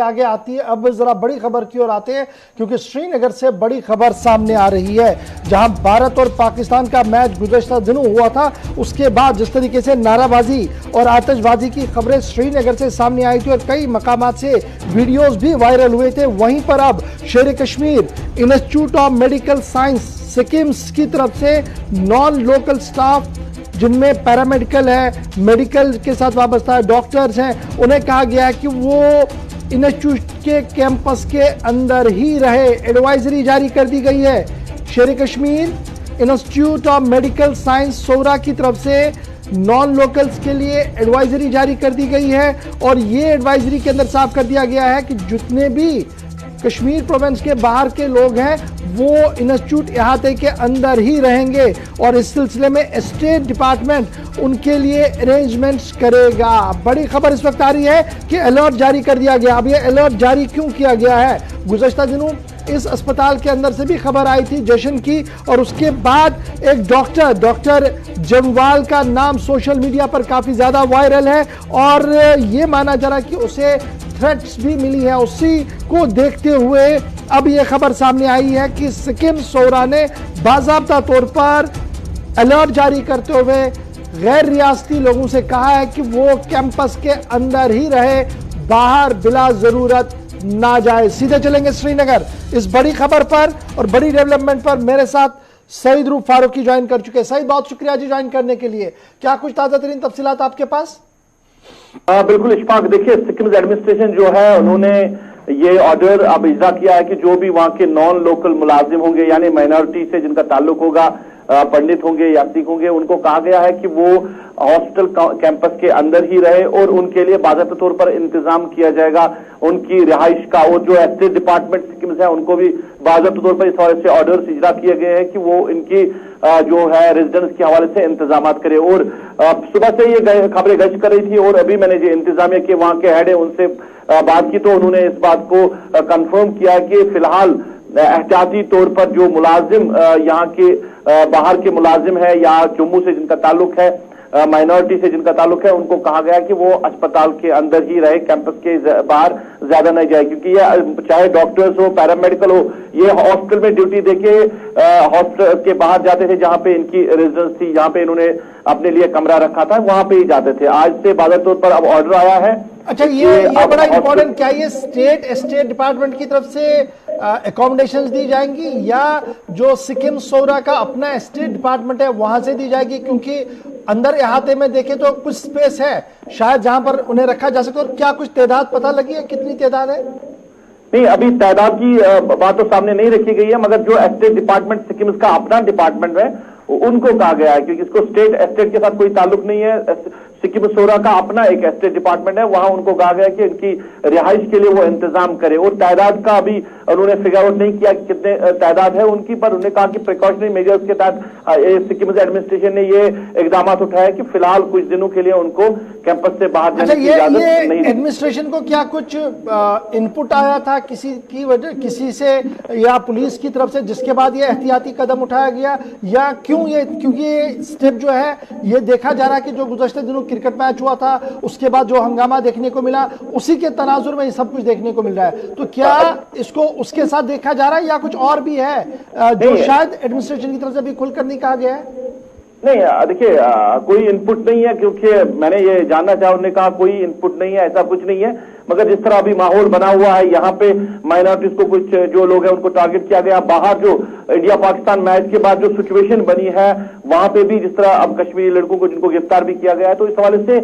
आगे आती है। अब जरा बड़ी खबर की ओर आते हैं क्योंकि श्रीनगर से बड़ी खबर सामने आ रही है, जहां भारत और पाकिस्तान का मैच गुज़श्ता दिनों हुआ था, उसके बाद जिस तरीके से नाराबाजी और आतिशबाजी की खबरें श्रीनगर से सामने आई थी और कई मकामात से वीडियोस भी वायरल हुए थे, वहीं पर अब शेर Kashmir institute of medical science Sikkim's की तरफ से नॉन लोकल स्टाफ जिनमें पैरामेडिकल है, मेडिकल के साथ वाबस्ता है, डॉक्टर्स हैं, उन्हें कहा गया है कि वो इंस्टीट्यूट के कैंपस के अंदर ही रहे। एडवाइजरी जारी कर दी गई है। Sher Kashmir institute of medical science Soura की तरफ से नॉन लोकल्स के लिए एडवाइजरी जारी कर दी गई है और ये एडवाइजरी के अंदर साफ कर दिया गया है कि जितने भी कश्मीर प्रोविंस के बाहर के लोग हैं वो इंस्टीट्यूट इहाते के अंदर ही रहेंगे और इस सिलसिले में स्टेट डिपार्टमेंट उनके लिए अरेंजमेंट्स करेगा। बड़ी खबर इस वक्त आ रही है कि अलर्ट जारी कर दिया गया। अब ये अलर्ट जारी क्यों किया गया है? गुज़श्ता दिनों इस अस्पताल के अंदर से भी खबर आई थी जशन की, और उसके बाद एक डॉक्टर जमवाल का नाम सोशल मीडिया पर काफी ज्यादा वायरल है और ये माना जा रहा है कि उसे थ्रेट्स भी मिली है। उसी को देखते हुए अब ये खबर सामने आई है कि सिक्किम सोरा ने बाज़ाब्ता तौर पर अलर्ट जारी करते हुए गैर रियासती लोगों से कहा है कि वो कैंपस के अंदर ही रहे, बाहर बिला जरूरत ना जाए। सीधे चलेंगे श्रीनगर इस बड़ी खबर पर और बड़ी डेवलपमेंट पर। मेरे साथ सईद रूफ फारूकी ज्वाइन कर चुके हैं। सईद, बहुत शुक्रिया जी ज्वाइन करने के लिए। क्या कुछ ताजा तरीन तफसीलात आपके पास? बिल्कुल इशफाक, देखिए सिक्किम एडमिनिस्ट्रेशन जो है उन्होंने ये ऑर्डर अब इजरा किया है कि जो भी वहां के नॉन लोकल मुलाजिम होंगे यानी माइनॉरिटी से जिनका ताल्लुक होगा, पंडित होंगे या सिख होंगे, उनको कहा गया है कि वो हॉस्पिटल कैंपस के अंदर ही रहे और उनके लिए बाज़ाब्ता तौर पर इंतजाम किया जाएगा उनकी रिहाइश का। और जो स्टेट डिपार्टमेंट सिक्किम है उनको भी बाज़ाब्ता तौर पर इस हवाले से ऑर्डर्स इजरा किए गए हैं कि वो इनकी जो है रेजिडेंस के हवाले से इंतजाम करे। और सुबह से ये खबरें गश्त कर रही थी और अभी मैंने जो इंतजामिया के वहां के हेड है उनसे बात की तो उन्होंने इस बात को कंफर्म किया कि फिलहाल एहतियाती तौर पर जो मुलाजिम यहाँ के बाहर के मुलाजिम है या जम्मू से जिनका ताल्लुक है, माइनॉरिटी से जिनका ताल्लुक है, उनको कहा गया कि वो अस्पताल के अंदर ही रहे, कैंपस के बाहर ज्यादा नहीं जाए, क्योंकि ये चाहे डॉक्टर्स हो, पैरामेडिकल हो, ये हॉस्पिटल में ड्यूटी देके हॉस्पिटल के बाहर जाते थे जहां पे इनकी रेजिडेंस थी, जहां पे इन्होंने अपने लिए कमरा रखा था, वहां पे ही जाते थे। आज से बाज़ाब्ता तौर पर अब ऑर्डर आया है। अच्छा, ये बड़ा इंपॉर्टेंट, क्या ये स्टेट डिपार्टमेंट की तरफ से अकोमोडेशंस दी जाएंगी या जो सिक्किम सोरा का अपना स्टेट डिपार्टमेंट है वहां से दी जाएगी? क्योंकि अंदर इहाते में देखें तो कुछ स्पेस है शायद जहां पर उन्हें रखा जा सके। और क्या कुछ तादाद पता लगी है, कितनी तादाद है? नहीं, अभी तादाद की बात तो सामने नहीं रखी गई है, मगर जो स्टेट डिपार्टमेंट सिक्किम का अपना डिपार्टमेंट है उनको कहा गया है, क्योंकि इसको स्टेट के साथ कोई ताल्लुक नहीं है। सिक्किम सोरा का अपना एक स्टेट डिपार्टमेंट है, वहां उनको कहा गया कि इनकी रिहाइश के लिए वो इंतजाम करे। और तादाद का अभी उन्होंने फिगर आउट नहीं किया कि कितने तादाद है उनकी, पर उन्होंने कहा कि प्रिकॉशनरी मेजर्स के तहत सिक्किम एडमिनिस्ट्रेशन ने ये इकदाम उठाया कि फिलहाल कुछ दिनों के लिए उनको कैंपस से बाहर जाने की इजाजत नहीं। एडमिनिस्ट्रेशन को क्या कुछ इनपुट आया था किसी से या पुलिस की तरफ से जिसके बाद ये एहतियाती कदम उठाया गया, या क्योंकि ये स्टेप जो है ये देखा जा रहा है कि जो गुज़श्ते दिनों क्रिकेट मैच हुआ था उसके बाद जो हंगामा देखने को मिला उसी के तनाजुर में ये सब कुछ देखने को मिल रहा है, तो क्या इसको उसके साथ देखा जा रहा है या कुछ और भी है जो शायद एडमिनिस्ट्रेशन की तरफ से भी खुलकर नहीं कहा गया है? नहीं, देखिए कोई इनपुट नहीं है, क्योंकि मैंने ये जानना चाहा, उन्होंने कहा कोई इनपुट नहीं है, ऐसा कुछ नहीं है। मगर जिस तरह अभी माहौल बना हुआ है, यहाँ पे माइनॉरिटीज को कुछ जो लोग हैं उनको टारगेट किया गया, बाहर जो इंडिया पाकिस्तान मैच के बाद जो सिचुएशन बनी है वहां पे भी जिस तरह अब कश्मीरी लड़कों को जिनको गिरफ्तार भी किया गया है, तो इस हवाले से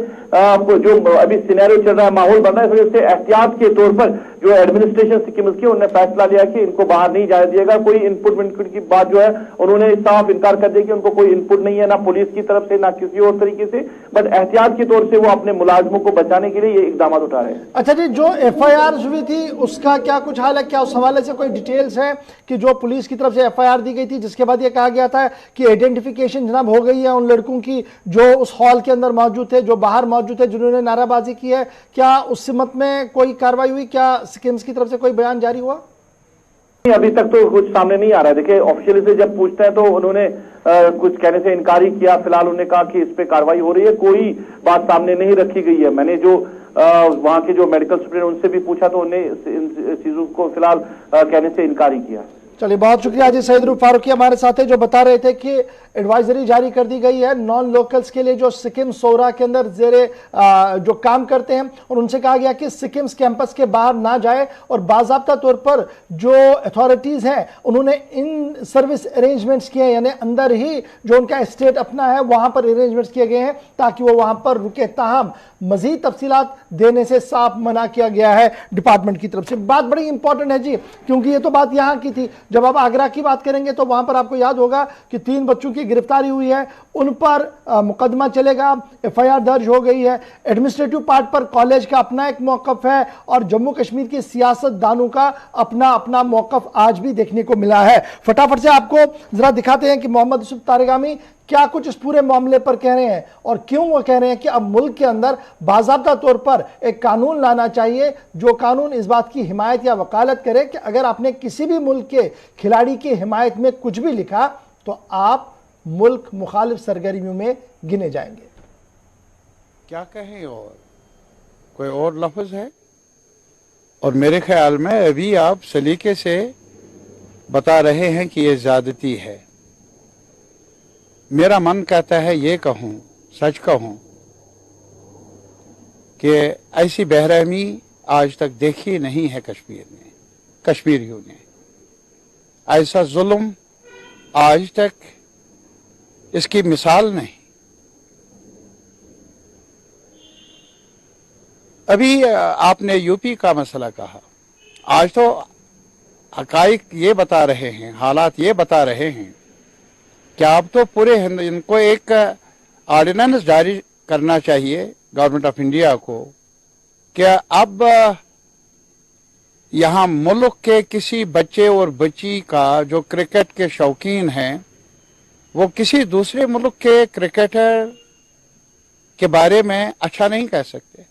जो अभी सिनेरियो चल रहा है, माहौल बन रहा है, इस वजह से एहतियात के तौर पर जो एडमिनिस्ट्रेशन सिक्किम की उन्होंने फैसला लिया कि इनको बाहर नहीं जाने दिएगा। कोई इनपुट की बात जो है उन्होंने साफ इनकार कर दिया कि उनको कोई इनपुट नहीं है, ना पुलिस की तरफ से ना किसी और तरीके से, बट एहतियात के तौर से वो अपने मुलाजमों को बचाने के लिए ये इकदाम उठा रहे हैं। अच्छा जी, जो FIR हुई थी उसका क्या कुछ हाल है? क्या उस हवाले से कोई डिटेल्स है कि जो पुलिस की तरफ से FIR दी गई थी जिसके बाद ये कहा गया था कि आइडेंटिफिकेशन जनाब हो गई है उन लड़कों की जो उस हॉल के अंदर मौजूद थे, जो बाहर मौजूद थे, जिन्होंने नाराबाजी की है, क्या उस सिमत में कोई कार्रवाई हुई? क्या सिक्किम की तरफ से कोई बयान जारी हुआ? अभी तक तो कुछ सामने नहीं आ रहा है। देखिए, ऑफिशियली से जब पूछते हैं तो उन्होंने कुछ कहने से इनकार ही किया। फिलहाल उन्होंने कहा कि इस पे कार्रवाई हो रही है, कोई बात सामने नहीं रखी गई है। मैंने जो वहां के जो मेडिकल सुप्रीडेंट उनसे भी पूछा तो उन्हें इन चीजों को फिलहाल कहने से इनकार ही किया। चलिए, बहुत शुक्रिया जी। सईद फारूकी हमारे साथ है, जो बता रहे थे कि एडवाइजरी जारी कर दी गई है नॉन लोकल्स के लिए जो सिक्किम सोरा के अंदर जो काम करते हैं, और उनसे कहा गया कि सिक्किम कैंपस के बाहर ना जाए, और बाकायदा तौर पर जो अथॉरिटीज हैं उन्होंने इन सर्विस अरेंजमेंट्स किए हैं, यानी अंदर ही जो उनका स्टेट अपना है वहां पर अरेंजमेंट्स किए गए हैं ताकि वो वहां पर रुके। ताहम मजीद तफसीलात देने से साफ मना किया गया है डिपार्टमेंट की तरफ से। बात बड़ी इंपॉर्टेंट है जी, क्योंकि ये तो बात यहाँ की थी। जब आप आगरा की बात करेंगे तो वहां पर आपको याद होगा कि 3 बच्चों की गिरफ्तारी हुई है, उन पर मुकदमा चलेगा, एफआईआर दर्ज हो गई है। एडमिनिस्ट्रेटिव पार्ट पर कॉलेज का अपना एक मौकफ है, और जम्मू कश्मीर की सियासतदानों का अपना अपना मौकफ आज भी देखने को मिला है। फटाफट से आपको जरा दिखाते हैं कि मोहम्मद यूसुफ तारिगामी क्या कुछ इस पूरे मामले पर कह रहे हैं, और क्यों वो कह रहे हैं कि अब मुल्क के अंदर बाकायदा तौर पर एक कानून लाना चाहिए, जो कानून इस बात की हिमायत या वकालत करे कि अगर आपने किसी भी मुल्क के खिलाड़ी की हिमायत में कुछ भी लिखा तो आप मुल्क मुखालिफ सरगर्मियों में गिने जाएंगे। क्या कहें, और कोई और लफ्ज है? और मेरे ख्याल में अभी आप सलीके से बता रहे हैं कि ये ज्यादती है। मेरा मन कहता है ये कहूं, सच कहूं, कि ऐसी बेरहमी आज तक देखी नहीं है कश्मीर में, कश्मीरियों ने। ऐसा जुल्म आज तक इसकी मिसाल नहीं। अभी आपने यूपी का मसला कहा, आज तो हकाइक ये बता रहे हैं, हालात ये बता रहे हैं कि अब तो पूरे इनको एक ऑर्डिनेंस जारी करना चाहिए गवर्नमेंट ऑफ इंडिया को कि अब यहाँ मुल्क के किसी बच्चे और बच्ची का जो क्रिकेट के शौकीन हैं वो किसी दूसरे मुल्क के क्रिकेटर के बारे में अच्छा नहीं कह सकते।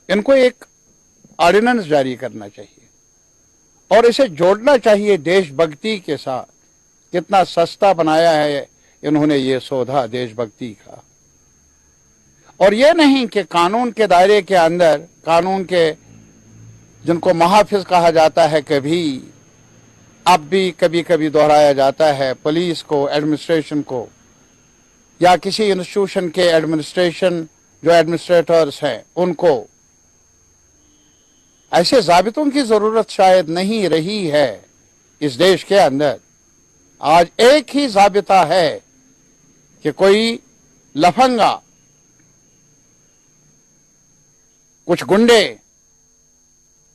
इनको एक ऑर्डिनेंस जारी करना चाहिए और इसे जोड़ना चाहिए देशभक्ति के साथ। कितना सस्ता बनाया है इन्होंने ये सौदा देशभक्ति का। और ये नहीं कि कानून के दायरे के अंदर, कानून के जिनको मुहाफिज कहा जाता है, कभी अब भी कभी कभी दोहराया जाता है, पुलिस को, एडमिनिस्ट्रेशन को, या किसी इंस्टीट्यूशन के एडमिनिस्ट्रेशन जो एडमिनिस्ट्रेटर्स हैं उनको, ऐसे जाबितों की जरूरत शायद नहीं रही है इस देश के अंदर। आज एक ही जाबिता है कि कोई लफंगा, कुछ गुंडे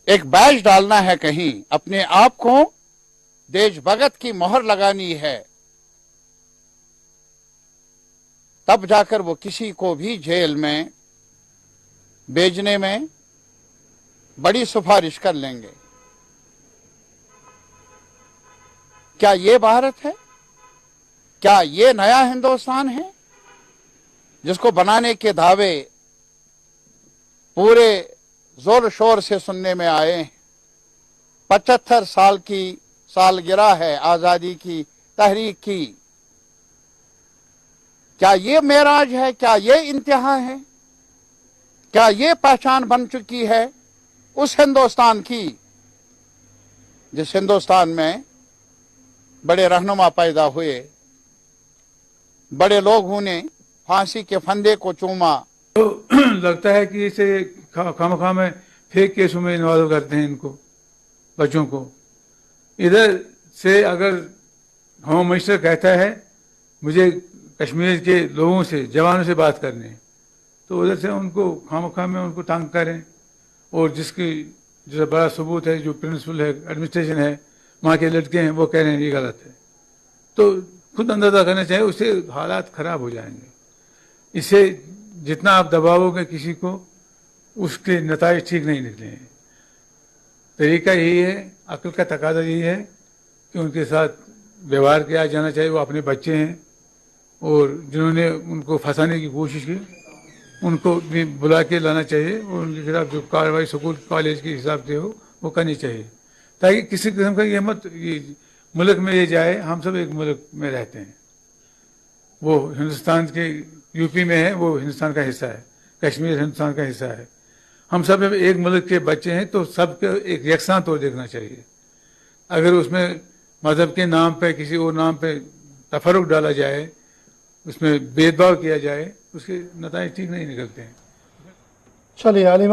एक बैच डालना है कहीं, अपने आप को देशभगत की मोहर लगानी है, तब जाकर वो किसी को भी जेल में भेजने में बड़ी सिफारिश कर लेंगे। क्या ये भारत है? क्या ये नया हिंदुस्तान है जिसको बनाने के दावे पूरे जोर शोर से सुनने में आए हैं? 75 साल की सालगिरह है आजादी की तहरीक की। क्या ये मेराज है? क्या ये इंतहा है? क्या ये पहचान बन चुकी है उस हिंदुस्तान की जिस हिंदुस्तान में बड़े रहनुमा पैदा हुए, बड़े लोगों ने फांसी के फंदे को चूमा? तो लगता है कि इसे खामखा में फेक केसों में इन्वॉल्व करते हैं इनको, बच्चों को। इधर से अगर होम मिनिस्टर कहता है मुझे कश्मीर के लोगों से, जवानों से बात करनी है, तो उधर से उनको खामखा में उनको तंग करें। और जिसका बड़ा सबूत है, जो प्रिंसिपल है, एडमिनिस्ट्रेशन है, वहाँ के लड़के हैं, वो कह रहे हैं ये गलत है। तो खुद अंदाजा करना चाहिए, उससे हालात खराब हो जाएंगे। इससे जितना आप दबाओगे किसी को, उसके नताइज ठीक नहीं निकले हैं। तरीका यही है, अक्ल का तकाजा यही है कि उनके साथ व्यवहार किया जाना चाहिए। वो अपने बच्चे हैं और जिन्होंने उनको फंसाने की कोशिश की उनको भी बुला के लाना चाहिए और उनके खिलाफ जो कार्रवाई स्कूल कॉलेज के हिसाब से हो वो करनी चाहिए। تاکہ کسی قسم کا یہ ملک میں یہ جائے ہم سب ایک ملک میں رہتے ہیں. وہ ہندوستان کے یو پی میں ہے، وہ ہندوستان کا حصہ ہے، کشمیر ہندوستان کا حصہ ہے. ہم سب ایک ملک کے بچے ہیں تو سب کو ایک یکساں طور دیکھنا چاہیے. اگر اس میں مذہب کے نام پہ کسی اور نام پہ تفرق ڈالا جائے، اس میں بھید بھاؤ کیا جائے، اس کے نتائج ٹھیک نہیں نکلتے ہیں. چلیے علی